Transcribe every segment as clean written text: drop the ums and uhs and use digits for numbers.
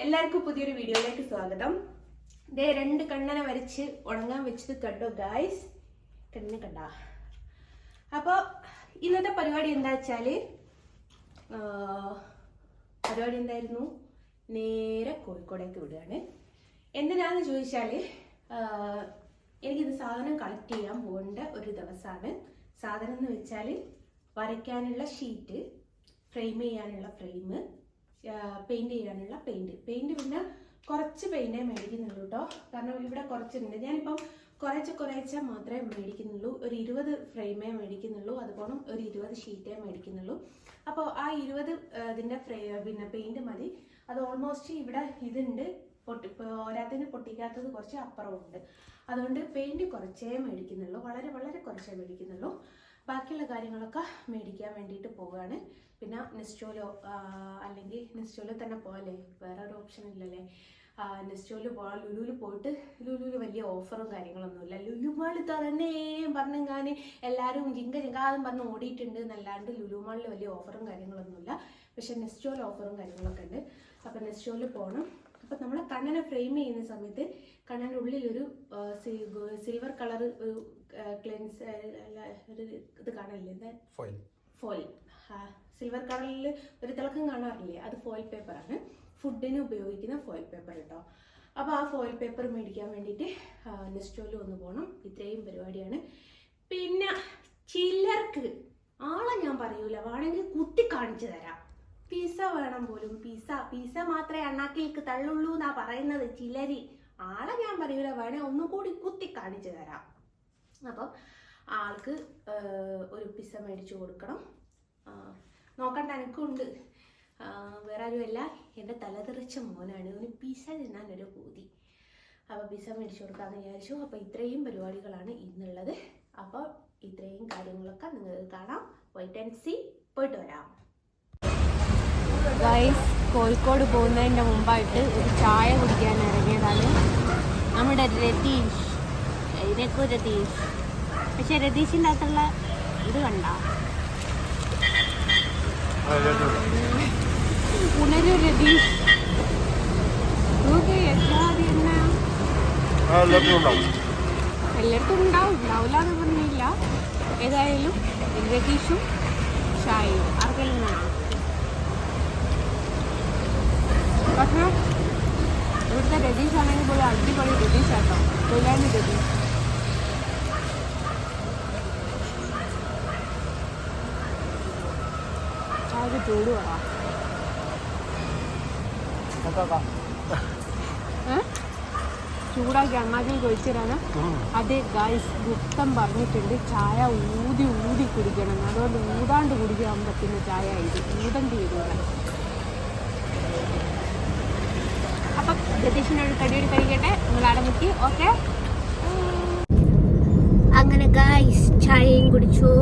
എല്ലാവർക്കും പുതിയൊരു വീഡിയോയിലേക്ക് സ്വാഗതം. ദേ രണ്ട് കണ്ണനെ വരച്ച് ഉണങ്ങാൻ വെച്ചത് കണ്ടോ ഗായ്സ്, കണ്ണിനെ കണ്ടാ. അപ്പോൾ ഇന്നത്തെ പരിപാടി എന്താ വെച്ചാല് പരിപാടി എന്തായിരുന്നു, നേരെ കോഴിക്കോടേക്ക് വിടുകയാണ്. എന്തിനാന്ന് ചോദിച്ചാൽ എനിക്കിത് സാധനം കളക്ട് ചെയ്യാൻ പോകേണ്ട ഒരു ദിവസമാണ്. സാധനം എന്ന് വെച്ചാൽ വരയ്ക്കാനുള്ള ഷീറ്റ്, ഫ്രെയിം ചെയ്യാനുള്ള ഫ്രെയിം, പെയിന്റ് ചെയ്യാനുള്ള പെയിന്റ്. പിന്നെ കുറച്ച് പെയിന്റേ മേടിക്കുന്നുള്ളൂ കേട്ടോ, കാരണം ഇവിടെ കുറച്ചുണ്ട്. ഞാനിപ്പം കുറേശ്ശെ മാത്രമേ മേടിക്കുന്നുള്ളൂ. ഒരു 20 ഫ്രെയിമേ മേടിക്കുന്നുള്ളൂ, അതുപോലെ ഒരു 20 ഷീറ്റേ മേടിക്കുന്നുള്ളൂ. അപ്പോൾ ആ 20 ഇതിൻ്റെ പെയിന്റ് മതി. അത് ഓൾമോസ്റ്റ് ഇവിടെ ഇതുണ്ട്, ഓരോത്തിന് പൊട്ടിക്കാത്തത് കുറച്ച് അപ്പുറമുണ്ട്. അതുകൊണ്ട് പെയിന്റ് കുറച്ചേ മേടിക്കുന്നുള്ളൂ, വളരെ കുറച്ചേ മേടിക്കുന്നുള്ളൂ. ബാക്കിയുള്ള കാര്യങ്ങളൊക്കെ മേടിക്കാൻ വേണ്ടിയിട്ട് പോവുകയാണ്. പിന്നെ നെസ്റ്റോലോ അല്ലെങ്കിൽ നെസ്റ്റോലോ തന്നെ പോകാല്ലേ, വേറെ ഒരു ഓപ്ഷൻ ഇല്ലല്ലേ. നെസ്റ്റോല് പോകാം, ലുലുവിൽ പോയിട്ട്. ലുലുവിൽ വലിയ ഓഫറും കാര്യങ്ങളൊന്നുമില്ല. ലുലു മാൾ തന്നെ പറഞ്ഞെങ്ങാൻ എല്ലാവരും ജിങ്കാതും പറഞ്ഞ് ഓടിയിട്ടുണ്ട് എന്നല്ലാണ്ട് ലുലു മാളിൽ വലിയ ഓഫറും കാര്യങ്ങളൊന്നുമില്ല. പക്ഷെ നെസ്റ്റോൽ ഓഫറും കാര്യങ്ങളൊക്കെ ഉണ്ട്. അപ്പം നെസ്റ്റോലിൽ പോകണം. അപ്പം നമ്മളെ കണ്ണനെ ഫ്രെയിം ചെയ്യുന്ന സമയത്ത് കണ്ണൻ്റെ ഉള്ളിലൊരു സിൽവർ കളർ ഒരു ക്ലെൻസ് ഒരു ഇത് കാണാനില്ലേ, എന്താ ഫോയിൽ, സിൽവർ കളറിൽ ഒരു തിളക്കം കാണാറില്ലേ, അത് ഫോയിൽ പേപ്പറാണ്. ഫുഡിന് ഉപയോഗിക്കുന്ന ഫോയിൽ പേപ്പർ കേട്ടോ. അപ്പോൾ ആ ഫോയിൽ പേപ്പർ മേടിക്കാൻ വേണ്ടിയിട്ട് നെസ്റ്റോയിൽ ഒന്ന് പോകണം. ഇത്രയും പരിപാടിയാണ്. പിന്നെ ചിലർക്ക് ആളെ ഞാൻ പറയൂല, വേണമെങ്കിൽ കുത്തി കാണിച്ചു തരാം. പിസ്സ വേണം പോലും, പിസ്സ മാത്രമേ അണ്ണാക്കിലേക്ക് തള്ളുള്ളൂ എന്നാ പറയുന്നത് ചിലര്. ആളെ ഞാൻ പറയൂല, വേണേ ഒന്നും കൂടി കുത്തി കാണിച്ചു തരാം. അപ്പം ആൾക്ക് ഒരു പിസ്സ മേടിച്ചു കൊടുക്കണം. നോക്കണ്ട, എനിക്കുണ്ട്, വേറെ ആരുമല്ല, എൻ്റെ തലതെറിച്ച മോനാണ്. അവന് പിസ്സ തിന്നാനൊരു പൂതി. അപ്പോൾ പിസ്സ മേടിച്ചു കൊടുക്കാമെന്ന് വിചാരിച്ചു. അപ്പോൾ ഇത്രയും പരിപാടികളാണ് ഇന്നുള്ളത്. അപ്പോൾ ഇത്രയും കാര്യങ്ങളൊക്കെ നിങ്ങൾക്ക് കാണാം. Wait and see. പോയിട്ട് വരാം. ഗൈസ്, കോഴിക്കോട് പോകുന്നതിൻ്റെ മുമ്പായിട്ട് ഒരു ചായ കുടിക്കാൻ ഇറങ്ങിയതാണ് നമ്മുടെ രതീഷ്. ഇതിനൊക്കെ രതീഷ്, പക്ഷെ രതീഷിൻ്റെ അകത്തുള്ള ഇത് കണ്ട ഉണരു രതീഷ്. എല്ലായിടത്തും ഉണ്ടാവില്ല എന്ന് പറഞ്ഞില്ല. ഏതായാലും രതീഷും ഷായും ആർക്കെല്ലാം വേണം. പക്ഷേ ഇവിടുത്തെ രതീഷ് ആണെങ്കിൽ പോലും അടിപൊളി രതീഷ് ആട്ടോ, കൊല്ലാണ്ട് രതീഷ്. അത് ചൂട് പറ ചൂടാക്കി അങ്ങാടി കഴിച്ചിരാണ്. അതെ ഗായ്സ്, ഗുപ്തം പറഞ്ഞിട്ടുണ്ട് ചായ ഊതി കുടിക്കണം. അതുകൊണ്ട് ഊതാണ്ട് കുടിക്കാൻ പറ്റുന്ന ചായ ഇത്, ഊതണ്ടി വരിക. അപ്പം രതീഷിനോട് കടിയോട് കഴിക്കട്ടെ, നിങ്ങൾ അവിടെ നിൽക്കി. ഓക്കെ, അങ്ങനെ ഗായ്സ് ചായയും കുടിച്ചു.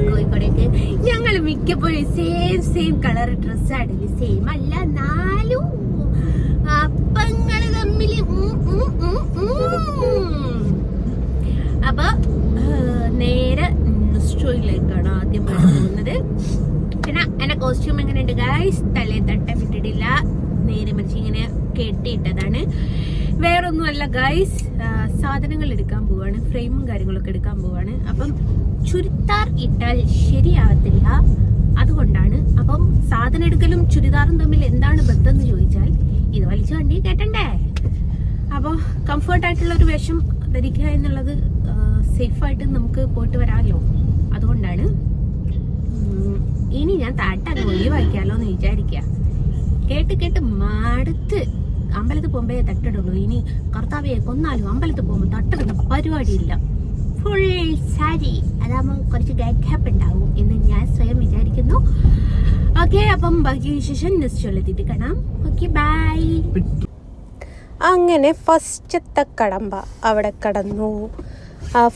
കോഴിക്കോടേക്ക് ഞങ്ങൾ മിക്കപ്പോഴും സെയിം കളർ ഡ്രസ്സാണ്. സെയിം അല്ല, 4 അപ്പങ്ങൾ തമ്മിൽ. അപ്പൊ നേരെ നെസ്റ്റോയിലേക്കാണ് ആദ്യം പോകുന്നത്. പിന്നെ എന്റെ കോസ്റ്റ്യൂം എങ്ങനെയുണ്ട് ഗായ്സ്? തലേ തട്ട വിട്ടിട്ടില്ല, നേരെ മറിച്ച് ഇങ്ങനെ കെട്ടിയിട്ടതാണ്. വേറൊന്നുമല്ല ഗായ്സ്, സാധനങ്ങൾ എടുക്കാൻ പോവാണ്, ഫ്രെയിമും കാര്യങ്ങളൊക്കെ എടുക്കാൻ പോവാണ്. അപ്പം ചുരിദാർ ഇട്ടാൽ ശരിയാവത്തില്ല, അതുകൊണ്ടാണ്. അപ്പം സാധനം എടുക്കലും ചുരിദാറും തമ്മിൽ എന്താണ് ബന്ധം എന്ന് ചോദിച്ചാൽ, ഇത് വലിച്ചു കണ്ടി കേട്ടണ്ടേ. അപ്പോൾ കംഫർട്ടായിട്ടുള്ള ഒരു വേഷം ധരിക്കുക എന്നുള്ളത് സേഫായിട്ട് നമുക്ക് പോയിട്ട് വരാമല്ലോ, അതുകൊണ്ടാണ്. ഇനി ഞാൻ താട്ടങ്ങ് ഒഴിവാക്കിയാലോ എന്ന് വിചാരിക്കുക. കേട്ട് മടുത്ത് അമ്പലത്തിൽ പോകുമ്പോഴേ തട്ടിടുള്ളൂ. ഇനി കർത്താവയെ കൊന്നാലും അമ്പലത്തിൽ പോകുമ്പോൾ തട്ടിടുന്ന പരിപാടിയില്ല. ഫുൾ സാരി, അതാകുമ്പോൾ കുറച്ച് ഗാപ്പ് ഉണ്ടാവും എന്ന് ഞാൻ സ്വയം വിചാരിക്കുന്നു. ഓക്കെ, അപ്പം ബാക്കി വിശേഷം നെസ്റ്റോലെത്തിയിട്ട് കാണാം. Okay, bye. അങ്ങനെ ഫസ്റ്റത്തെ കടമ്പ അവിടെ കടന്നു.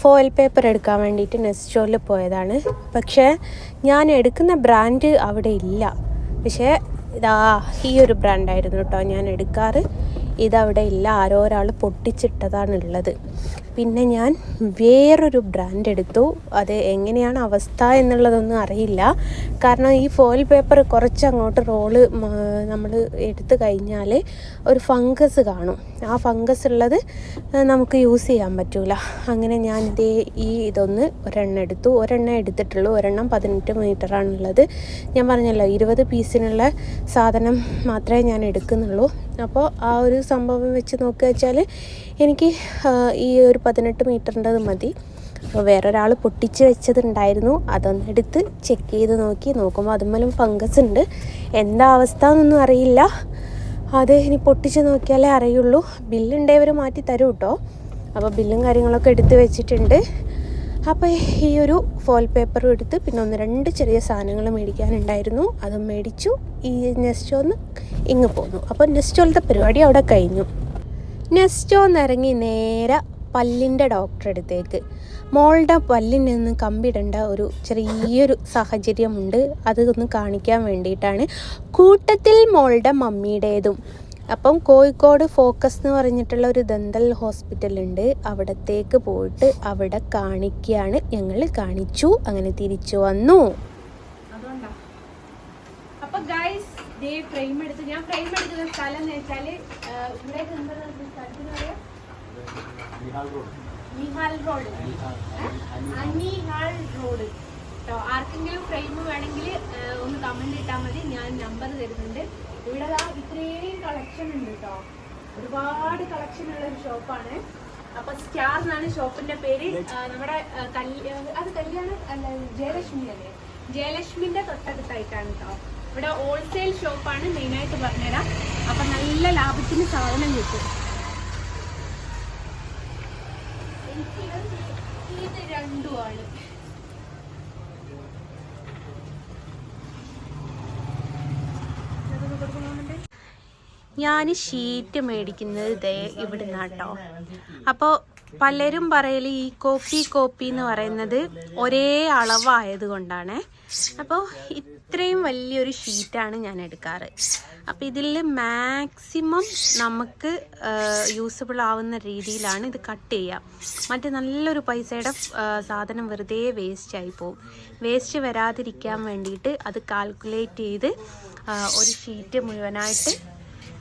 ഫോയിൽ പേപ്പർ എടുക്കാൻ വേണ്ടിയിട്ട് നെസ്റ്റോലിൽ പോയതാണ്. പക്ഷേ ഞാൻ എടുക്കുന്ന ബ്രാൻഡ് അവിടെ ഇല്ല. പക്ഷേ ഇതാ ഈ ഒരു ബ്രാൻഡായിരുന്നു കേട്ടോ ഞാൻ എടുക്കാറ്. ഇതവിടെ ഇല്ല, ആരോ ഒരാൾ പൊട്ടിച്ചിട്ടതാണ് ഉള്ളത്. പിന്നെ ഞാൻ വേറൊരു ബ്രാൻഡ് എടുത്തു. അത് എങ്ങനെയാണ് അവസ്ഥ എന്നുള്ളതൊന്നും അറിയില്ല. കാരണം ഈ ഫോയിൽ പേപ്പർ കുറച്ചങ്ങോട്ട് റോള് നമ്മൾ എടുത്തു കഴിഞ്ഞാൽ ഒരു ഫംഗസ് കാണും. ആ ഫംഗസ് ഉള്ളത് നമുക്ക് യൂസ് ചെയ്യാൻ പറ്റില്ല. അങ്ങനെ ഞാൻ ഇതൊന്ന് ഒരെണ്ണം എടുത്തു. ഒരെണ്ണം എടുത്തിട്ടുള്ളൂ. ഒരെണ്ണം 18 മീറ്ററാണുള്ളത്. ഞാൻ പറഞ്ഞല്ലോ 20 പീസിനുള്ള സാധനം മാത്രമേ ഞാൻ എടുക്കുന്നുള്ളൂ. അപ്പോൾ ആ ഒരു സംഭവം വെച്ച് നോക്കുക വെച്ചാൽ എനിക്ക് ഈ ഒരു 18 മീറ്ററിൻ്റെത് മതി. അപ്പോൾ വേറൊരാൾ പൊട്ടിച്ച് വെച്ചതുണ്ടായിരുന്നു. അതൊന്നെടുത്ത് ചെക്ക് ചെയ്ത് നോക്കുമ്പോൾ അതുമ്മലും ഫംഗസ് ഉണ്ട്. എന്താ അവസ്ഥ എന്നൊന്നും അറിയില്ല. അത് ഇനി പൊട്ടിച്ച് നോക്കിയാലേ അറിയുള്ളൂ. ബില്ലുണ്ടേവർ മാറ്റി തരും കേട്ടോ. അപ്പോൾ ബില്ലും കാര്യങ്ങളൊക്കെ എടുത്ത് വെച്ചിട്ടുണ്ട്. അപ്പോൾ ഈ ഒരു ഫോയിൽ പേപ്പറും എടുത്ത് പിന്നെ 1-2 ചെറിയ സാധനങ്ങൾ മേടിക്കാനുണ്ടായിരുന്നു. അതും മേടിച്ചു. ഈ നെസ്റ്റോന്ന് ഇങ്ങ് പോന്നു. അപ്പോൾ നെസ്റ്റോളത്തെ പരിപാടി അവിടെ കഴിഞ്ഞു. നെസ്റ്റോന്ന് ഇറങ്ങി നേരെ പല്ലിൻ്റെ ഡോക്ടറെ അടുത്തേക്ക്. മോളുടെ പല്ലിൽ നിന്ന് കമ്പിടേണ്ട ഒരു ചെറിയൊരു സാഹചര്യമുണ്ട്. അതൊന്ന് കാണിക്കാൻ വേണ്ടിയിട്ടാണ്. കൂട്ടത്തിൽ മോളുടെ മമ്മിയുടേതും. അപ്പം കോഴിക്കോട് ഫോക്കസ് എന്ന് പറഞ്ഞിട്ടുള്ള ഒരു ദന്തൽ ഹോസ്പിറ്റലുണ്ട്. അവിടത്തേക്ക് പോയിട്ട് അവിടെ കാണിക്കുകയാണ്. ഞങ്ങൾ കാണിച്ചു. അങ്ങനെ തിരിച്ചു വന്നു. അതുകൊണ്ടാണ് അപ്പോൾ ഗൈസ് ഫ്രെയിം എടുത്ത് ഞാൻ ഫ്രെയിം എടുക്കുന്ന സ്ഥലം എന്ന് വെച്ചാൽ ഇവിടെ നിഹാൽ റോഡ് കേട്ടോ. ആർക്കെങ്കിലും ഫ്രെയിം വേണമെങ്കിൽ ഒന്ന് കമന്റ് ഇട്ടാൽ മതി. ഞാൻ നമ്പർ തരുന്നുണ്ട്. ഇവിടെ ഇത്രയും കളക്ഷൻ ഉണ്ട് കേട്ടോ. ഒരുപാട് കളക്ഷൻ ഉള്ള ഒരു ഷോപ്പാണ്. അപ്പൊ സ്റ്റാർ എന്നാണ് ഷോപ്പിന്റെ പേര്. നമ്മുടെ അത് കല്യാണം അല്ല, ജയലക്ഷ്മി അല്ലേ, ജയലക്ഷ്മിന്റെ തൊട്ടടുത്തായിട്ടാണ് കേട്ടോ. ഇവിടെ ഹോൾസെയിൽ ഷോപ്പാണ്. മെയിനായിട്ട് പറഞ്ഞുതരാം. അപ്പൊ നല്ല ലാഭത്തിന് സാധനം കിട്ടും. ഇത് രണ്ടുമാണ്. ഞാൻ ഷീറ്റ് മേടിക്കുന്നത് ഇവിടെ നിന്നാട്ടോ. അപ്പോൾ പലരും പറയൽ ഈ കോപ്പി എന്ന് പറയുന്നത് ഒരേ അളവായത് കൊണ്ടാണ്. അപ്പോൾ ഇത്രയും വലിയൊരു ഷീറ്റാണ് ഞാൻ എടുക്കാറ്. അപ്പോൾ ഇതിൽ മാക്സിമം നമുക്ക് യൂസബിൾ ആവുന്ന രീതിയിലാണ് ഇത് കട്ട് ചെയ്യുക. മറ്റേ നല്ലൊരു പൈസയുടെ സാധനം വെറുതെ വേസ്റ്റായി പോവും. വേസ്റ്റ് വരാതിരിക്കാൻ വേണ്ടിയിട്ട് അത് കാൽക്കുലേറ്റ് ചെയ്ത് ഒരു ഷീറ്റ് മുഴുവനായിട്ട്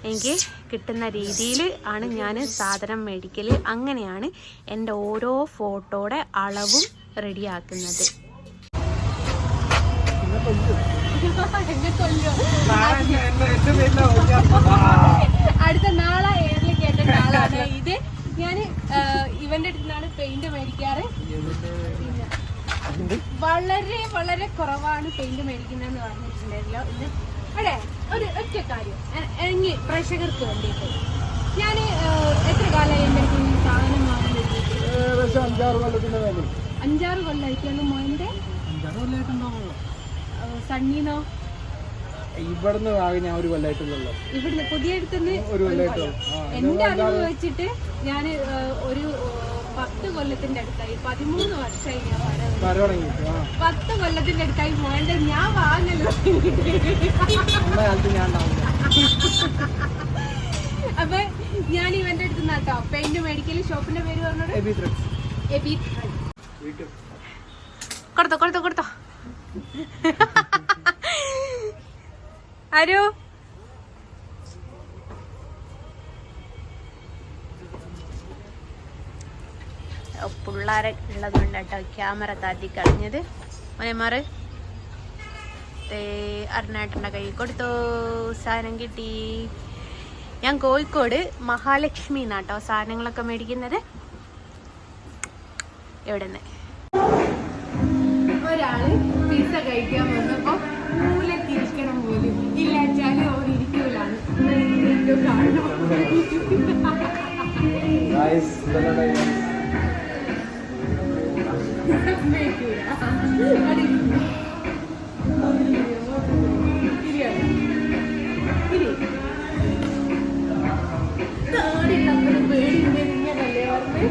എനിക്ക് കിട്ടുന്ന രീതിയിൽ ആണ് ഞാൻ സാധനം മേടിക്കൽ. അങ്ങനെയാണ് എൻ്റെ ഓരോ ഫോട്ടോയുടെ അളവും റെഡിയാക്കുന്നത്. അടുത്ത നാളെ ഏറിൽ കേട്ട ആളാണ് ഇത്. ഞാൻ ഇവന്റെ അടുത്ത് നിന്നാണ് പെയിന്റ് മേടിക്കാറ്. വളരെ വളരെ കുറവാണ് പെയിന്റ് മേടിക്കുന്നതെന്ന് പറഞ്ഞിട്ടുണ്ടല്ലോ. ഇത് അതെ ഒരു ഒറ്റ കാര്യം ഇറങ്ങി പ്രേക്ഷകർക്ക് വേണ്ടിയിട്ട് ഞാൻ എത്ര കാലമായി എൻ്റെ ഈ സാധനം വാങ്ങി? 5-6 കൊല്ലമായിട്ടാണ് മോൻ്റെ. സണ്ണീനോ? ഇവിടുന്ന് ഞാൻ ഒരു കൊല്ലായിട്ടുള്ളൂ. ഇവിടുന്ന് പുതിയ അടുത്തുനിന്ന് എന്റെ അറിവ് വെച്ചിട്ട് ഞാൻ ഒരു 10 കൊല്ലത്തിന്റെ അടുത്തായി. 13 വർഷമായി ഞാൻ വര 10 കൊല്ലത്തിന്റെ അടുത്തായി മോന്റെ ഞാൻ വാങ്ങല്ലോ. അപ്പൊ ഞാൻ ഇവന്റെ അടുത്ത് നിന്നാട്ടോ പെയിന്റ് മേടിക്കല്. ഷോപ്പിന്റെ പേര് പറഞ്ഞോട്. കൊടുത്തോ ആരോ പിള്ളേരെ ഉള്ളത് കൊണ്ടാട്ടോ ക്യാമറ താത്തി കളഞ്ഞത്. മോനെമാറ് അരുണേട്ടൻ്റെ കൈ കൊടുത്തോ. സാധനം കിട്ടി. ഞാൻ കോഴിക്കോട് മഹാലക്ഷ്മി എന്നാട്ടോ സാധനങ്ങളൊക്കെ മേടിക്കുന്നത്. എവിടെ നിന്ന് ഒരാള് പിസ്സ കഴിക്കാൻ വന്നപ്പോ മൂലത്തിരിക്കണം പോലും ഇല്ലാച്ചാലും അവർ ഇരിക്കൂലാണ്. പേടിയുണ്ടെന്നല്ലേ പറഞ്ഞ്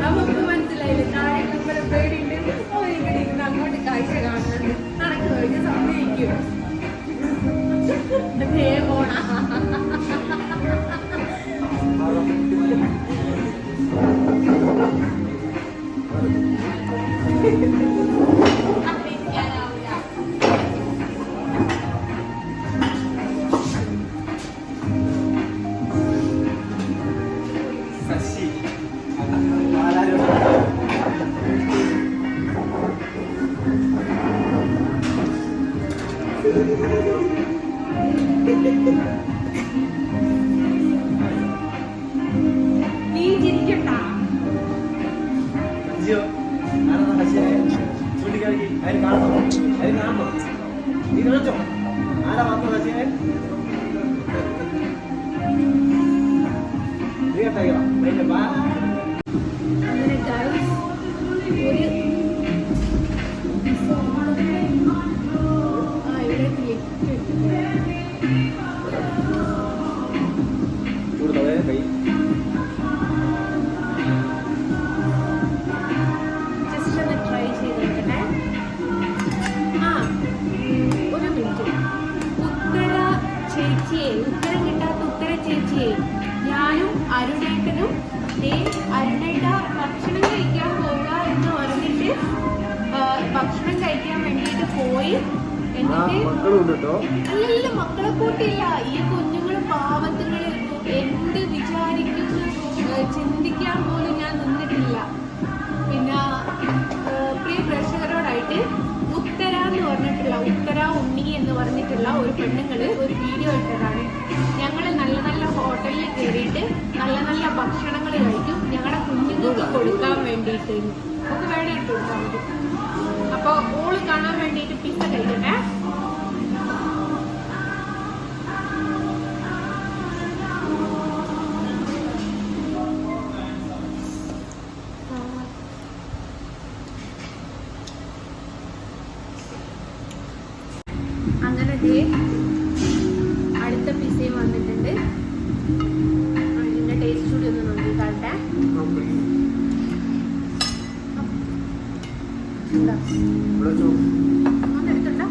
നമുക്ക് മനസ്സിലായില്ലേ. താഴെ നമ്പരെ പേടിയുണ്ട്. ഇവിടെ ഇരുന്ന് അങ്ങോട്ട് കാഴ്ച കാണുന്നുണ്ട്. നടക്ക് കഴിഞ്ഞ് സമയിക്കും. പോണ നീ ചിരിക്കണ്ട. അങ്ങനെ guys, ഒരു ഇവിടെ ജസ്റ്റ് ഒന്ന് ട്രൈ ചെയ്ത് നോക്കട്ടെ. ഒരു മിനിറ്റ്. ഉത്തരം കിട്ടാത്ത ഉത്തര ചേച്ചിയെ ഞാനും അരുണേട്ടനും അരുണേട്ട ഭക്ഷണം കഴിക്കാൻ പോവുക എന്ന് പറഞ്ഞിട്ട് ഭക്ഷണം കഴിക്കാൻ വേണ്ടിയിട്ട് പോയി. എന്നിട്ട് അല്ലല്ല, മക്കളെ കൂട്ടിയില്ല. ഈ കുഞ്ഞുങ്ങൾ പാവത്തുകള് എന്ത് വിചാരിക്കുന്നു ചിന്തിക്കാൻ പോലും ഞാൻ നിന്നിട്ടില്ല. പിന്നെ പ്രിയ പ്രേക്ഷകരോടായിട്ട് ഉത്തര ഉണ്ണി എന്ന് പറഞ്ഞിട്ടുള്ള ഒരു പെണ്ണുങ്ങള് ഒരു വീഡിയോ ഇട്ടതാണ്. ഞങ്ങൾ നല്ല നല്ല ഹോട്ടലിൽ കയറിയിട്ട് നല്ല നല്ല ഭക്ഷണങ്ങൾ കഴിക്കും ഞങ്ങളുടെ കുഞ്ഞുങ്ങൾക്ക് കൊടുക്കാൻ വേണ്ടിയിട്ട്. നമുക്ക് വേണേ ഇട്ട് കൊടുക്കാൻ മതി. അപ്പൊ ഓള് കാണാൻ വേണ്ടിയിട്ട് പിസ്സ കഴിക്കട്ടെ. അങ്ങനെ അടുത്ത പിസയും വന്നിട്ടുണ്ട്. അതിന്റെ ടേസ്റ്റ് കൂടി ഒന്ന് നോക്കി കാണട്ടെ. ഒന്നെടുത്തുണ്ടോ?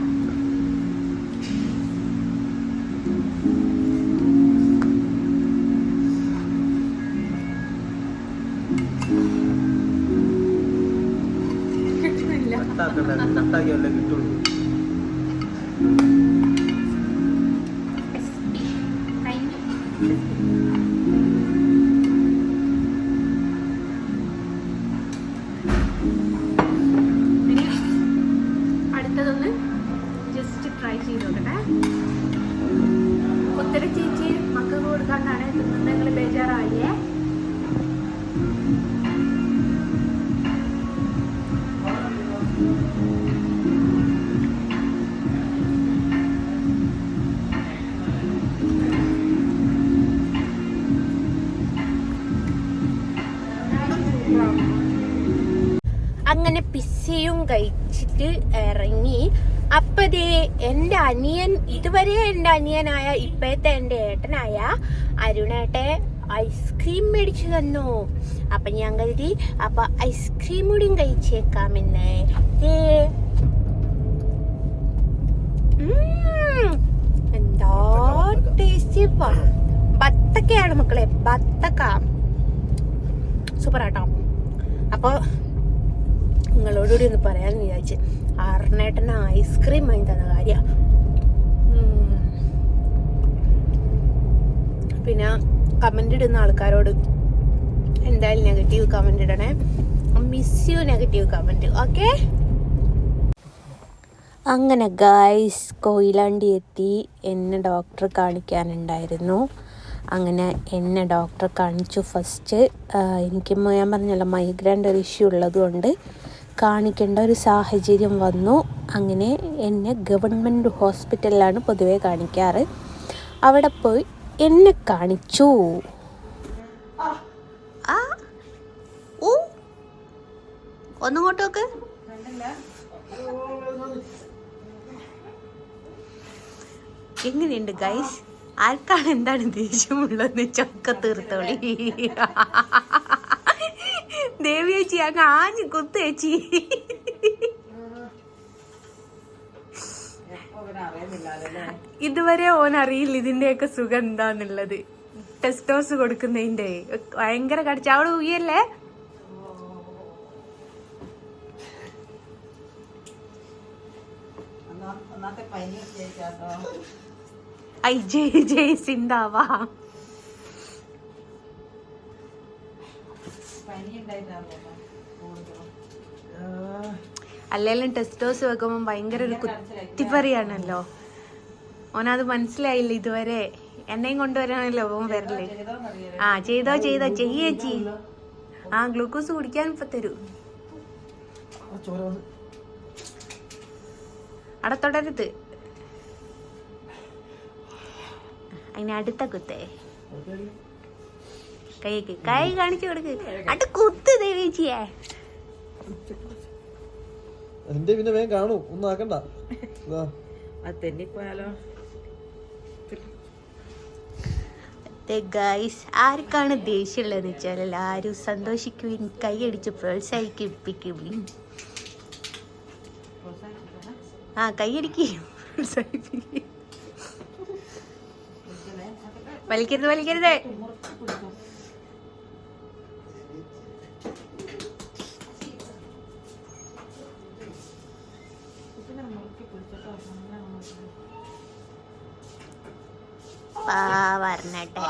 കിട്ടുന്നില്ല. അടുത്തതൊന്ന് ജസ്റ്റ് ട്രൈ ചെയ്ത് നോക്കട്ടെ. ഉത്തര ചേച്ചി മക്കൾക്ക് കൊടുക്കാണ്ടാണ് നിങ്ങൾ ബേജാറായില്ലേ? അങ്ങനെ പിസ്സയും കഴിച്ചിട്ട് ഇറങ്ങി. അപ്പതേ എൻ്റെ അനിയൻ, ഇതുവരെ എൻ്റെ അനിയനായ ഇപ്പോഴത്തെ എൻ്റെ ഏട്ടനായ അരുണേട്ടെ ഐസ്ക്രീം മേടിച്ചു തന്നു. അപ്പൊ ഞാൻ കരുതി അപ്പൊ ഐസ്ക്രീം കൂടിയും കഴിച്ചേക്കാമെന്ന്. എന്താ ടേസ്റ്റ്! ബത്തക്കയാണ് മക്കളെ, ബത്തക്ക സൂപ്പറാട്ടോ. അപ്പൊ നിങ്ങളോടുകൂടി ഒന്ന് പറയാമെന്ന് വിചാരിച്ച്. അരുണേട്ടന് ഐസ്ക്രീം വാങ്ങി തന്ന കാര്യ. പിന്നെ കമന്റ് ഇടുന്ന ആൾക്കാരോട് എന്തായാലും നെഗറ്റീവ് കമന്റ് ഇടണേ. Miss you negative comment. Okay. അങ്ങനെ ഗായ്സ് കൊയിലാണ്ടി എത്തി. എന്നെ ഡോക്ടറെ കാണിക്കാനുണ്ടായിരുന്നു. അങ്ങനെ എന്നെ ഡോക്ടറെ കാണിച്ചു. ഫസ്റ്റ് എനിക്ക് ഞാൻ പറഞ്ഞല്ലോ മൈഗ്രെയിൻ്റെ ഒരു ഇഷ്യൂ ഉള്ളതുകൊണ്ട് കാണിക്കേണ്ട ഒരു സാഹചര്യം വന്നു. അങ്ങനെ എന്നെ ഗവൺമെൻറ് ഹോസ്പിറ്റലിലാണ് പൊതുവേ കാണിക്കാറ്. അവിടെ പോയി എന്നെ കാണിച്ചു. ഒന്നുകൊണ്ടോക്ക് എങ്ങനെയുണ്ട് ഗൈസ്? ആർക്കാണ് എന്താണ് ദേഷ്യമുള്ളത് ചൊക്ക തീർത്തോളി. ദേവി ചേച്ചി അങ്ങ് ആഞ്ഞു കുത്തു ചേച്ചി. ഇതുവരെ ഓൻ അറിയില്ല ഇതിന്റെയൊക്കെ സുഖം എന്താന്നുള്ളത്. ടെസ്റ്റോസ് കൊടുക്കുന്നതിന്റെ ഭയങ്കര കടിച്ച അവിടെ ഊയല്ലേ. ഐ ജയ് ജയ് സിന്ധാവാ. അല്ലെങ്കിലും ടെസ്റ്റോസ് വെക്കുമ്പോൾ ഭയങ്കര ഒരു കുത്തിപ്പറിയാണല്ലോ. ഓനത് മനസ്സിലായില്ല ഇതുവരെ. എന്നെയും കൊണ്ടുവരാനല്ലോ ഓൻ വരല്. ആ ചെയ്തോ ചെയ്യേച്ചി. ആ ഗ്ലൂക്കോസ് കുടിക്കാൻ ഇപ്പൊ തരൂ. അവിടെ തുടരുത്. അതിന് അടുത്ത കുത്തേ കൈ കാണിച്ചു കൊടുക്ക്. അട്ട് കുത്ത് ദേവേച്ചിയെ. എന്റെ പിന്നെ വേഗം കാണൂ, ഒന്നും ആക്കണ്ട. തെന്നിപ്പോയാലോ? ആർക്കാണ് ദേഷ്യമുള്ളതെന്ന് വെച്ചാൽ എല്ലാരും സന്തോഷിക്കുകയും കൈയടിച്ച് പ്രോത്സാഹിപ്പിക്കുകയും. ആ കൈയടിക്കുകയും പ്രോത്സാഹിപ്പിക്കുകയും. വലിക്കരുത്. പറഞ്ഞട്ടെ.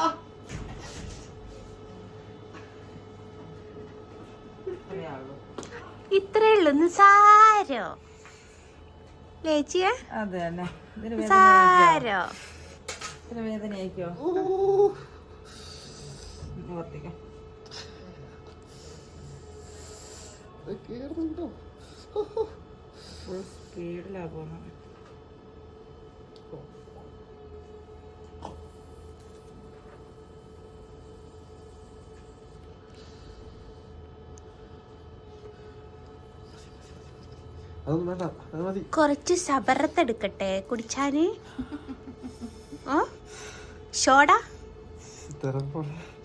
ഇത്രേ ഉള്ളു നിസാരോ ചേച്ചിയെ. സാരോ വേദനയായിക്കോ? സ്പീഡിലാ പോണം. കുറച്ച് സബറത്തെടുക്കട്ടെ കുടിച്ചാന്.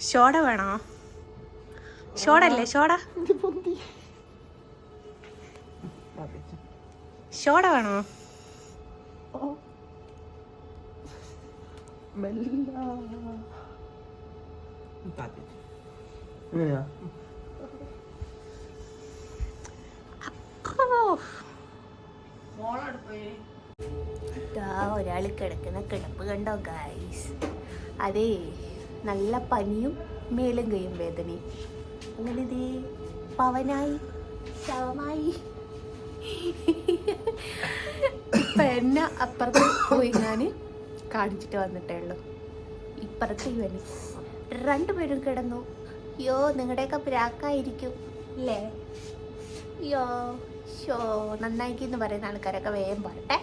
ഷോഡ വേണോ? ഷോഡല്ലേ ഷോഡ വേണോ? ഒരാള് കിടക്കുന്ന കിടപ്പ് കണ്ടോ ഗൈസ്? അതേ നല്ല പനിയും മേലും കൈയും വേദനയും. അങ്ങനെ ഇതേ പവനായി ശവമായി. ഇപ്പൊ എന്നെ അപ്പുറത്ത് പോയി ഞാൻ കാണിച്ചിട്ട് വന്നിട്ടേ ഉള്ളു. ഇപ്പുറത്ത് ഇവന് രണ്ടുപേരും കിടന്നു. യോ നിങ്ങളുടെയൊക്കെ പ്രാക്കായിരിക്കും അല്ലേ? യോ ഷോ നന്നായിക്കെന്ന് പറയുന്ന ആൾക്കാരൊക്കെ വേഗം പോരട്ടെ.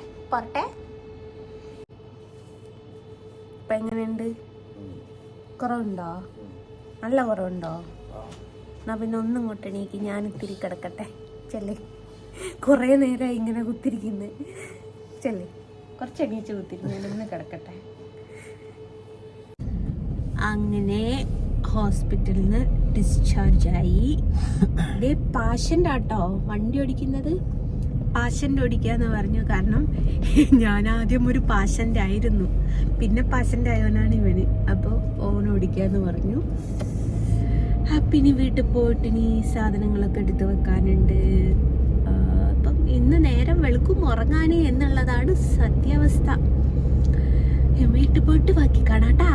ഇപ്പൊ എങ്ങനെയുണ്ട്? കുറവുണ്ടോ? നല്ല കുറവുണ്ടോ? എന്നാ പിന്നെ ഒന്നും ഇങ്ങോട്ട് എണീക്ക്, ഞാൻ ഇത്തിരി കിടക്കട്ടെ. ചെല്ലേ, കുറേ നേരമായി ഇങ്ങനെ കുത്തിരിക്കുന്നു. ചെല്ലേ, കുറച്ച് എണീച്ച് കുത്തിരിക്കുന്നു, ഒന്ന് കിടക്കട്ടെ. അങ്ങനെ ഹോസ്പിറ്റലിൽ നിന്ന് ഡിസ്ചാർജായി. ഇതേ പാഷൻ്റ് ആട്ടോ വണ്ടി ഓടിക്കുന്നത്. പാഷൻ്റ് ഓടിക്കാന്ന് പറഞ്ഞു. കാരണം ഞാൻ ആദ്യം ഒരു പാഷൻ്റ് ആയിരുന്നു, പിന്നെ പാഷൻ്റ് ആയവനാണ് ഇവന്. അപ്പോൾ ഓൻ ഓടിക്കാന്ന് പറഞ്ഞു. പിന്നെ വീട്ടിൽ പോയിട്ട് ഇനി സാധനങ്ങളൊക്കെ എടുത്ത് വെക്കാനുണ്ട്. അപ്പം ഇന്ന് നേരം വെളുക്കും ഉറങ്ങാനേ എന്നുള്ളതാണ് സത്യാവസ്ഥ. വീട്ടിൽ പോയിട്ട് ബാക്കി കാണാട്ടാ.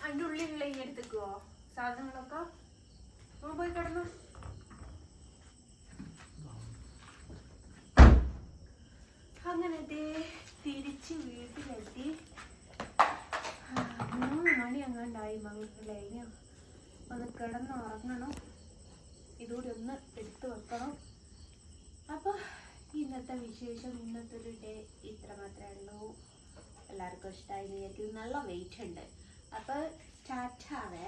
അതിൻ്റെ ഉള്ളിലുള്ള ഈ എടുത്തേക്കുവോ സാധനങ്ങളൊക്കെ? പോയി കിടന്നു. അങ്ങനെ തിരിച്ച് വീട്ടിലെത്തി. 3 മണി അങ്ങാണ്ടായി. മംഗള ഒന്ന് കിടന്നുറങ്ങണം. ഇതുകൂടി ഒന്ന് എടുത്തു വെക്കണം. അപ്പോൾ ഇന്നത്തെ വിശേഷം, ഇന്നത്തെ ഒരു ഡേ ഇത്ര മാത്രമേ ഉള്ളൂ. എല്ലാവർക്കും ഇഷ്ടമായി വിചാരിക്കും. നല്ല വെയിറ്റ് ഉണ്ട്. അപ്പോൾ ടാറ്റാവേ.